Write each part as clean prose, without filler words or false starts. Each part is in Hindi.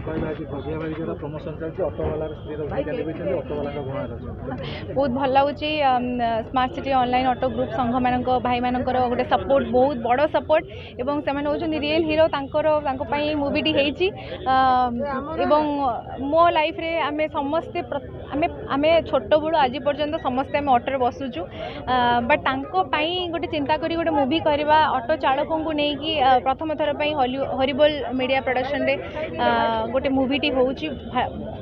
प्रमोशन चलती ऑटो वाला ऑटो वाला बहुत भल लगे smart city online auto group संघ मान भाई मान गोटे सपोर्ट बहुत बड़ सपोर्ट एवं से रियल हीरो मूवीटी एवं मो लाइफ रे आमे समस्ते आमे छोट बड़ू आज पर्यंत समस्ते आम ऑटो बसुचु बट गोटे चिंता करी गोटे मूवी करवा ऑटो चालकों को लेकिन प्रथम थर पर हॉरिबल मीडिया प्रोडक्शन रे गोटे मूवीटी होची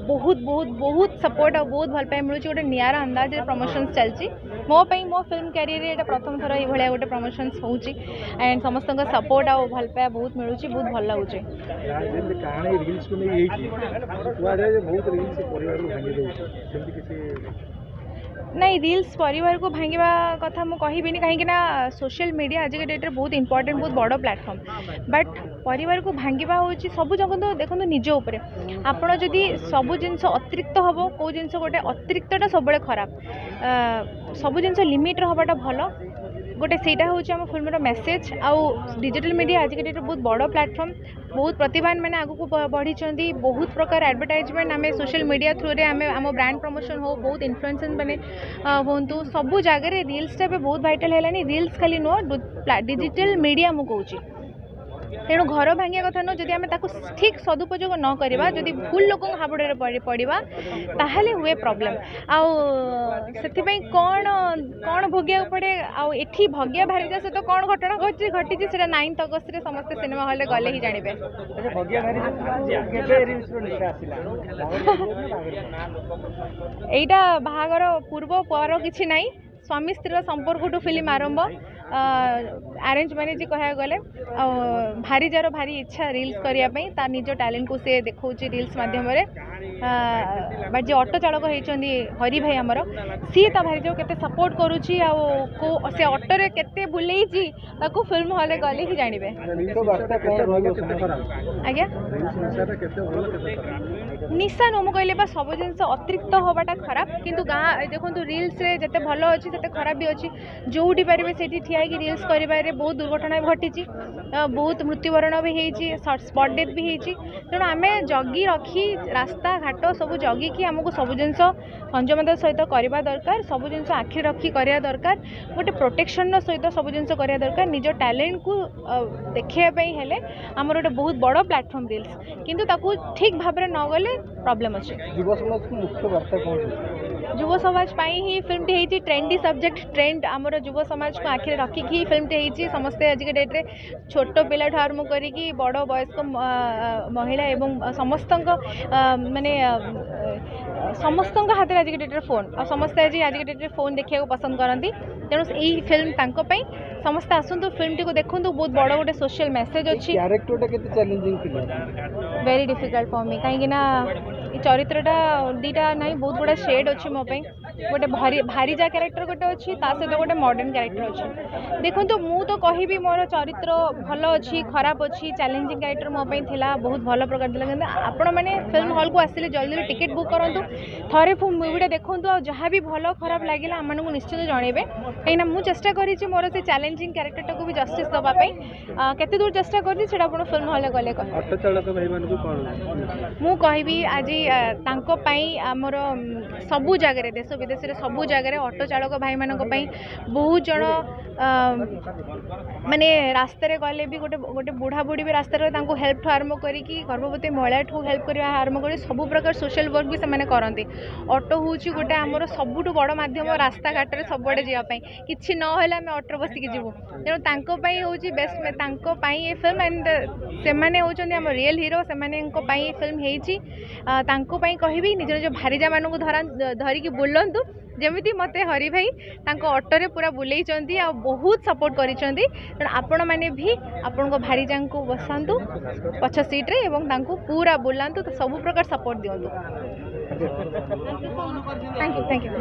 बहुत बहुत बहुत सपोर्ट और बहुत भल पाए मिलूँ गोटे नियारा अंदाज प्रमोशन चलती मो फिल्म कैरियर ये प्रथम थर ये गोटे प्रमोशन होची एंड समस्त सपोर्ट आ भल पाए बहुत मिलूँ बहुत भल लगुचे नहीं रील्स परिवार को भांगा कथा मुझे कहबी कहीं सोशल मीडिया आज के डेट्रे बहुत इंपोर्टेंट बहुत बड़ प्लेटफॉर्म बट परिवार को भांगा हूँ सब जगह तो देखो निज उपरे आपण जदि सब जिनस अतिरिक्त हम कौ जिन गोटे अतिरिक्तटा सब खराब सब जिन लिमिट हवाटा भल गोटे से हूँ आम फिल्म मेसेज आउ डिजिटल मीडिया आज के डेट बहुत बड़ प्लेटफॉर्म बहुत प्रतिभान मैंने आगू बढ़ी बहुत प्रकार एडवर्टाइजमेंट आम सोशल मीडिया थ्रू रे आम आम ब्रांड प्रमोशन हो बहुत इन्फ्लुएंसर मैंने हूँ सबू जगह रील्सटा बहुत वाइटल है रील्स खाली नुह डिजिटल मीडिया मुझे कहूँ तेणु घर भांगा कथा नुह जदि आम ठीक सदुपयोग न करवा जदि भूल लोक हाबुड़े पड़ा ताहले हुए प्रॉब्लम आउ कौन कौन भोगिया पड़े आठी भगिया भारीजा सहित कौन घटना घटी से 9th अगस्त रे समस्त सिनेमा हॉल गले ही जानिबे एटा बाहागर पूर्व पर किछि नाही स्वामी स्त्री संपर्क टू फिल्म आरंभ अरेंज मैरिज कह गले भारीजार भारी इच्छा रील्स करने तार निज टैलेंट को सी देखा रील्स मध्यम बट जो ऑटो चालक होती हरि भाई आमर सी भारीजा के सपोर्ट करुच्ची से ऑटो के बुले फिल्म हॉल गले ही जानवे आज्ञा निशा नु कहले सब जिन अतिरिक्त हवाटा खराब किंतु गाँ देखो रील्स रे जते भल अच्छी से खराब भी अच्छी जोटी पारे से ठिया कि रील्स कर बहुत दुर्घटना भी घटी बहुत मृत्युवरण भी होती स्पॉट डेथ भी होती तेणु आम जगी रखी रास्ता घाट सब जगिकी आमको सब जिन संयमता सहित करवा दरकार सब जिन आखि रखी करवा दरकार गोटे प्रोटेक्शन सहित सब जिन करवा दरकार निज टैलेंट को देखापी हेले आमर गोटे बहुत बड़ प्लेटफॉर्म रील्स किंतु ताकू ठीक भाव में न गले प्रॉब्लम अच्छे युव समाज ही फिल्मटी होती ट्रेंडी सब्जेक्ट ट्रेंड आमर युव समाज को आखिर रखिकी फिल्मटी होती समस्ते आज के डेट्रे छोट पिला आरंभ करी बड़ वयस्क महिला एवं समस्त माने समस्त हाथ आज के डेट्रे फोन और समस्ते आज के डेट्रे फोन देखा पसंद करती तेणु यही फिल्म तांकों समस्ते आसतु फिल्मटी को देखूँ बहुत बड़ गोटे सोशल मेसेज अच्छी वेरी डिफिकल्ट फॉर मी कहीं चरित्रटा दीटा ना बहुत गुड़ा शेड अच्छी मोपाई गोटे भारीजा क्यारेक्टर गोटे अच्छी सहित गोटे मॉडर्न क्यारेक्टर अच्छी देखो तो मु तो कहबी मोर चरित्र भल अच्छी खराब अच्छी चैलेंजिंग क्यारेक्टर मोपाई थिला बहुत भल प्रकार थिला आपण मैंने फिल्म हॉल को आसिले जल्दी टिकेट बुक करूँ थरे मूवीटा देखूँ और जहाँ भी भल खराब लगे आम निश्चित जनइबे कहीं मुझे चेष्टा करी मोर से चैलेंजिंग क्यारेक्टर को भी जस्टिस दवाई केते दूर चेष्टा करी फिल्म हॉल गले मु कहबी आज आमर सबू जगह देश विदेश में सबू जगह ऑटो चालक भाई मान बहुत जन माने रास्तार गले भी गोटे गोटे बुढ़ा बुढ़ी भी रास्तार हेल्प ठू आरंभ करी गर्भवती महिला ठू हेल्प करवा आरंभ कर सब प्रकार सोशल वर्क भी से करती ऑटो हूँ गोटे आमर सबुठ बड़ मध्यम रास्ता घाट में सबुआड़े जावाई कि ना आम ऑटो बसिकी जीवु तेणु हूँ बेस्ट ये फिल्म एंड से होती आम रियल हीरो से फिल्म होती कहबी निज निज भारीजा मान धरिकी बुलंतु जमीती मते हरि भाई ऑटो रे पूरा बुले बहुत सपोर्ट करिसेंती आपण मैंने भी आपण को भारीजा को बसातु पछ सीट रे एवं पूरा बुलांतु तो सब प्रकार सपोर्ट दिंतु थैंक यू